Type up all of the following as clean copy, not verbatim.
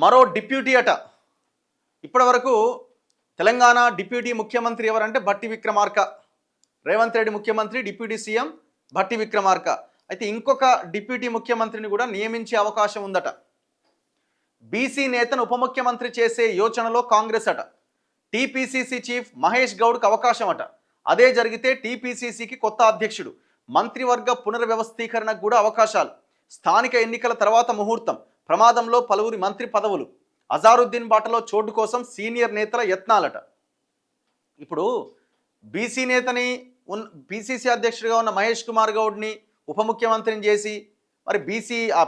మరో డిప్యూటీ అట. ఇప్పటి వరకు తెలంగాణ డిప్యూటీ ముఖ్యమంత్రి ఎవరంటే భట్టి విక్రమార్క. రేవంత్ రెడ్డి ముఖ్యమంత్రి, డిప్యూటీ సీఎం భట్టి విక్రమార్క. అయితే ఇంకొక డిప్యూటీ ముఖ్యమంత్రిని కూడా నియమించే అవకాశం ఉందట. బీసీ నేతను ఉప ముఖ్యమంత్రి చేసే యోచనలో కాంగ్రెస్ అట. టీపీసీసీ చీఫ్ మహేష్ గౌడ్కి అవకాశం అట. అదే జరిగితే టీపీసీసీకి కొత్త అధ్యక్షుడు, మంత్రివర్గ పునర్వ్యవస్థీకరణకు కూడా అవకాశాలు, స్థానిక ఎన్నికల తర్వాత ముహూర్తం, ప్రమాదంలో పలువురి మంత్రి పదవులు, అజారుద్దీన్ బాటలో చోటు కోసం సీనియర్ నేతల యత్నాలట. ఇప్పుడు బీసీ నేతని పీసీసీ అధ్యక్షుడిగా ఉన్న మహేష్ కుమార్ గౌడ్ని ఉప ముఖ్యమంత్రిని చేసి మరి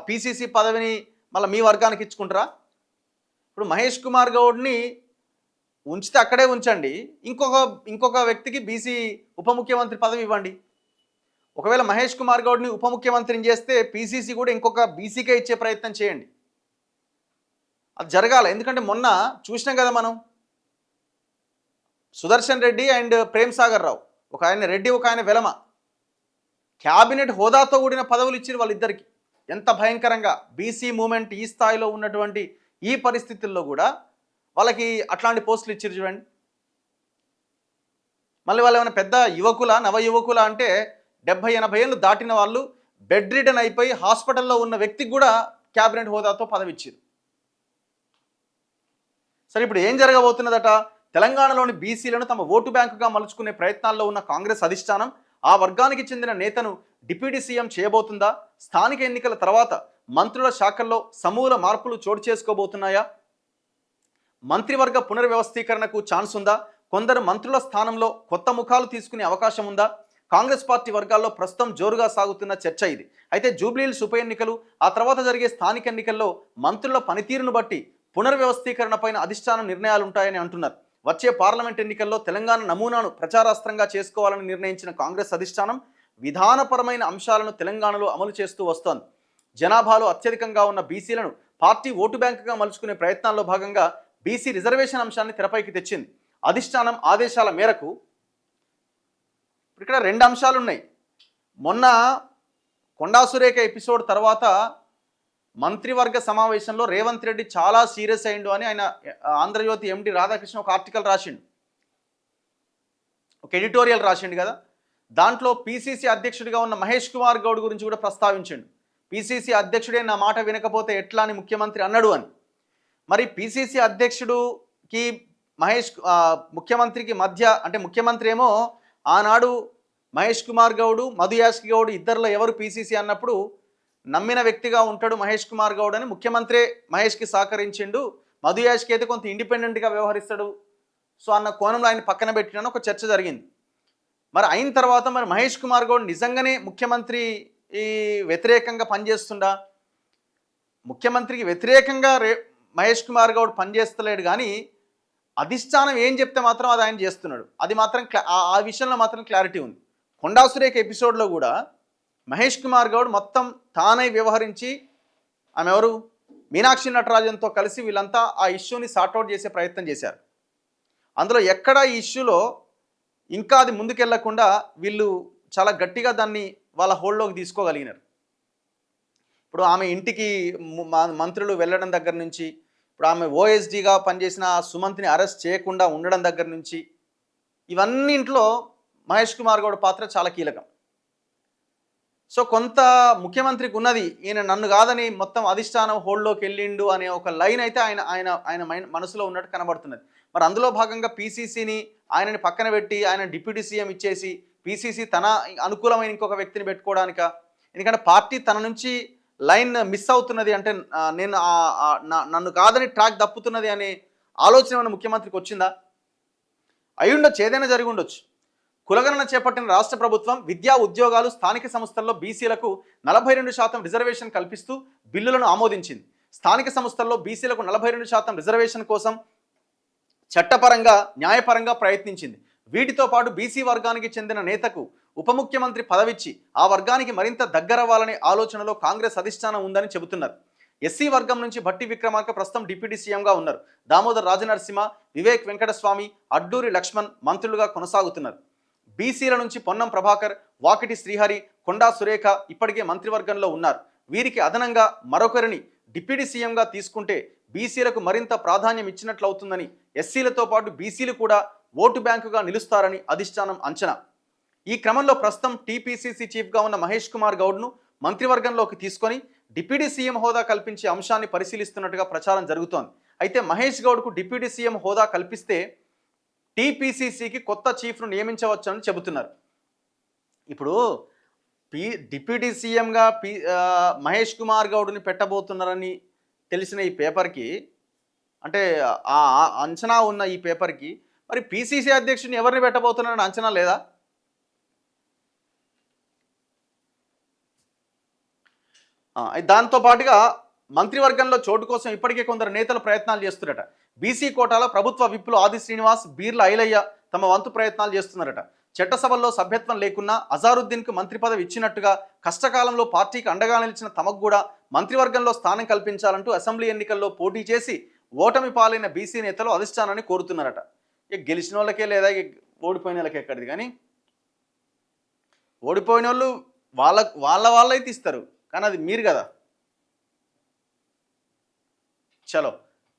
పీసీసీ పదవిని మళ్ళీ మీ వర్గానికి ఇచ్చుకుంటారా? ఇప్పుడు మహేష్ కుమార్ గౌడ్ని ఉంచితే అక్కడే ఉంచండి, ఇంకొక వ్యక్తికి బీసీ ఉప ముఖ్యమంత్రి పదవి ఇవ్వండి. ఒకవేళ మహేష్ కుమార్ గౌడ్ని ఉప ముఖ్యమంత్రిని చేస్తే పీసీసీ కూడా ఇంకొక బీసీకే ఇచ్చే ప్రయత్నం చేయండి. అది జరగాలి. ఎందుకంటే మొన్న చూసినాం కదా మనం, సుదర్శన్ రెడ్డి అండ్ ప్రేమ్ సాగర్ రావు, ఒక ఆయన రెడ్డి ఒక ఆయన వెలమ, క్యాబినెట్ హోదాతో కూడిన పదవులు ఇచ్చారు వాళ్ళిద్దరికి. ఎంత భయంకరంగా బీసీ మూమెంట్ ఈ స్థాయిలో ఉన్నటువంటి ఈ పరిస్థితుల్లో కూడా వాళ్ళకి అట్లాంటి పోస్టులు ఇచ్చారు చూడండి. మళ్ళీ వాళ్ళు ఏమైనా పెద్ద యువకుల నవ యువకుల అంటే 70-80 ఏళ్ళు దాటిన వాళ్ళు, బెడ్ రిడన్ అయిపోయి హాస్పిటల్లో ఉన్న వ్యక్తికి కూడా క్యాబినెట్ హోదాతో పదవి ఇచ్చారు. సరే, ఇప్పుడు ఏం జరగబోతున్నదట? తెలంగాణలోని బీసీలను తమ ఓటు బ్యాంకుగా మలుచుకునే ప్రయత్నాల్లో ఉన్న కాంగ్రెస్ అధిష్టానం ఆ వర్గానికి చెందిన నేతను డిప్యూటీ సీఎం చేయబోతుందా? స్థానిక ఎన్నికల తర్వాత మంత్రుల శాఖల్లో సమూల మార్పులు చోటు చేసుకోబోతున్నాయా? మంత్రివర్గ పునర్వ్యవస్థీకరణకు ఛాన్స్ ఉందా? కొందరు మంత్రుల స్థానంలో కొత్త ముఖాలు తీసుకునే అవకాశం ఉందా? కాంగ్రెస్ పార్టీ వర్గాల్లో ప్రస్తుతం జోరుగా సాగుతున్న చర్చ ఇది. అయితే జూబ్లీహిల్స్ ఉప ఎన్నికలు, ఆ తర్వాత జరిగే స్థానిక ఎన్నికల్లో మంత్రుల పనితీరును బట్టి పునర్వ్యవస్థీకరణ పైన అధిష్టానం నిర్ణయాలు ఉంటాయని అంటున్నారు. వచ్చే పార్లమెంట్ ఎన్నికల్లో తెలంగాణ నమూనాను ప్రచారాస్త్రంగా చేసుకోవాలని నిర్ణయించిన కాంగ్రెస్ అధిష్టానం విధానపరమైన అంశాలను తెలంగాణలో అమలు చేస్తూ వస్తోంది. జనాభాలో అత్యధికంగా ఉన్న బీసీలను పార్టీ ఓటు బ్యాంకుగా మలుచుకునే ప్రయత్నాల్లో భాగంగా బీసీ రిజర్వేషన్ అంశాన్ని తెరపైకి తెచ్చింది. అధిష్టానం ఆదేశాల మేరకు ఇక్కడ 2 అంశాలు ఉన్నాయి. మొన్న కొండా సురేఖ ఎపిసోడ్ తర్వాత మంత్రివర్గ సమావేశంలో రేవంత్ రెడ్డి చాలా సీరియస్ అయిండు అని ఆయన ఆంధ్రజ్యోతి ఎండి రాధాకృష్ణ ఒక ఆర్టికల్ రాసిండు, ఒక ఎడిటోరియల్ రాసిండు కదా. దాంట్లో పీసీసీ అధ్యక్షుడిగా ఉన్న మహేష్ కుమార్ గౌడ్ గురించి కూడా ప్రస్తావించిండు. పీసీసీ అధ్యక్షుడే నా మాట వినకపోతే ఎట్లా అని ముఖ్యమంత్రి అన్నాడు అని. మరి పీసీసీ అధ్యక్షుడికి ముఖ్యమంత్రికి మధ్య, అంటే ముఖ్యమంత్రి ఏమో ఆనాడు మహేష్ కుమార్ గౌడ్, మధు యాష్కి గౌడ్ ఇద్దరిలో ఎవరు పీసీసీ అన్నప్పుడు నమ్మిన వ్యక్తిగా ఉంటాడు మహేష్ కుమార్ గౌడ్ అని ముఖ్యమంత్రి మహేష్కి సహకరించిండు, మధు యాష్కి అయితే కొంత ఇండిపెండెంట్గా వ్యవహరిస్తాడు సో అన్న కోణంలో ఆయన పక్కన పెట్టిన ఒక చర్చ జరిగింది. మరి అయిన తర్వాత మరి మహేష్ కుమార్ గౌడ్ నిజంగానే ముఖ్యమంత్రి వ్యతిరేకంగా పనిచేస్తుండా? ముఖ్యమంత్రికి వ్యతిరేకంగా మహేష్ కుమార్ గౌడ్ పనిచేస్తలేడు, కానీ అధిష్టానం ఏం చెప్తే మాత్రం అది ఆయన చేస్తున్నాడు. అది మాత్రం ఆ విషయంలో మాత్రం క్లారిటీ ఉంది. కొండా సురేఖ ఎపిసోడ్లో కూడా మహేష్ కుమార్ గౌడ్ మొత్తం తానై వ్యవహరించి, ఆమె ఎవరు, మీనాక్షి నటరాజన్తో కలిసి వీళ్ళంతా ఆ ఇష్యూని సార్ట్అవుట్ చేసే ప్రయత్నం చేశారు. అందులో ఎక్కడ ఈ ఇష్యూలో ఇంకా అది ముందుకెళ్లకుండా వీళ్ళు చాలా గట్టిగా దాన్ని వాళ్ళ హోల్డ్లోకి తీసుకోగలిగినారు. ఇప్పుడు ఆమె ఇంటికి మంత్రులు వెళ్ళడం దగ్గర నుంచి, ఇప్పుడు ఆమె ఓఎస్డీగా పనిచేసిన సుమంత్ని అరెస్ట్ చేయకుండా ఉండడం దగ్గర నుంచి, ఇవన్నింట్లో మహేష్ కుమార్ గౌడ్ పాత్ర చాలా కీలకం. సో కొంత ముఖ్యమంత్రికి ఉన్నది, ఈయన నన్ను కాదని మొత్తం అధిష్టానం హోల్డ్లోకి వెళ్ళిండు అనే ఒక లైన్ అయితే ఆయన మనసులో ఉన్నట్టు కనబడుతున్నది. మరి అందులో భాగంగా పీసీసీని ఆయనని పక్కన పెట్టి ఆయన డిప్యూటీ సీఎం ఇచ్చేసి పీసీసీ తన అనుకూలమైన ఇంకొక వ్యక్తిని పెట్టుకోవడానిక? ఎందుకంటే పార్టీ తన నుంచి లైన్ మిస్ అవుతున్నది, అంటే నన్ను కాదని ట్రాక్ దప్పుతున్నది అనే ఆలోచన మన ముఖ్యమంత్రికి వచ్చిందా? అయ్యుండొచ్చు, ఏదైనా జరిగి ఉండొచ్చు. కులగణన చేపట్టిన రాష్ట్ర ప్రభుత్వం విద్యా ఉద్యోగాలు స్థానిక సంస్థల్లో బీసీలకు 42% రిజర్వేషన్ కల్పిస్తూ బిల్లులను ఆమోదించింది. స్థానిక సంస్థల్లో బీసీలకు 42% రిజర్వేషన్ కోసం చట్టపరంగా న్యాయపరంగా ప్రయత్నించింది. వీటితో పాటు బీసీ వర్గానికి చెందిన నేతకు ఉప ముఖ్యమంత్రి పదవిచ్చి ఆ వర్గానికి మరింత దగ్గరవ్వాలనే ఆలోచనలో కాంగ్రెస్ అధిష్టానం ఉందని చెబుతున్నారు. ఎస్సీ వర్గం నుంచి భట్టి విక్రమార్క ప్రస్తుతం డిప్యూటీ సీఎంగా ఉన్నారు. దామోదర్ రాజనరసింహ, వివేక్ వెంకటస్వామి, అడ్డూరి లక్ష్మణ్ మంత్రులుగా కొనసాగుతున్నారు. బీసీల నుంచి పొన్నం ప్రభాకర్, వాకిటి శ్రీహరి, కొండా సురేఖ ఇప్పటికే మంత్రివర్గంలో ఉన్నారు. వీరికి అదనంగా మరొకరిని డిప్యూటీ సీఎంగా తీసుకుంటే బీసీలకు మరింత ప్రాధాన్యం ఇచ్చినట్లు అవుతుందని, ఎస్సీలతో పాటు బీసీలు కూడా ఓటు బ్యాంకుగా నిలుస్తారని అధిష్టానం అంచనా. ఈ క్రమంలో ప్రస్తుతం టీపీసీసీ చీఫ్గా ఉన్న మహేష్ కుమార్ గౌడ్ను మంత్రివర్గంలోకి తీసుకొని డిప్యూటీ సీఎం హోదా కల్పించే అంశాన్ని పరిశీలిస్తున్నట్టుగా ప్రచారం జరుగుతోంది. అయితే మహేష్ గౌడ్కు డిప్యూటీ సీఎం హోదా కల్పిస్తే టీపీసీసీకి కొత్త చీఫ్ను నియమించవచ్చని చెబుతున్నారు. ఇప్పుడు డిప్యూటీ సీఎంగా మహేష్ కుమార్ గౌడ్ని పెట్టబోతున్నారని తెలిసిన ఈ పేపర్కి, అంటే ఆ అంచనా ఉన్న ఈ పేపర్కి, మరి పీసీసీ అధ్యక్షుడిని ఎవరిని పెట్టబోతున్నారని అంచనా లేదా? దాంతో పాటుగా మంత్రివర్గంలో చోటు కోసం ఇప్పటికే కొందరు నేతలు ప్రయత్నాలు చేస్తున్నారట. బీసీ కోటాలో ప్రభుత్వ విప్పులు ఆది శ్రీనివాస్, బీర్ల ఐలయ్య తమ వంతు ప్రయత్నాలు చేస్తున్నారట. చట్టసభల్లో సభ్యత్వం లేకున్నా అజారుద్దీన్కు మంత్రి పదవి ఇచ్చినట్టుగా కష్టకాలంలో పార్టీకి అండగా నిలిచిన తమకు కూడా మంత్రివర్గంలో స్థానం కల్పించాలంటూ అసెంబ్లీ ఎన్నికల్లో పోటీ చేసి ఓటమి పాలైన బీసీ నేతలు అధిష్టానాన్ని కోరుతున్నారట. ఇక గెలిచిన వాళ్ళకే లేదా ఓడిపోయిన వాళ్ళకి ఎక్కడిది, కానీ ఓడిపోయిన వాళ్ళు వాళ్ళైతే ఇస్తారు, కానీ అది మీరు కదా. చలో.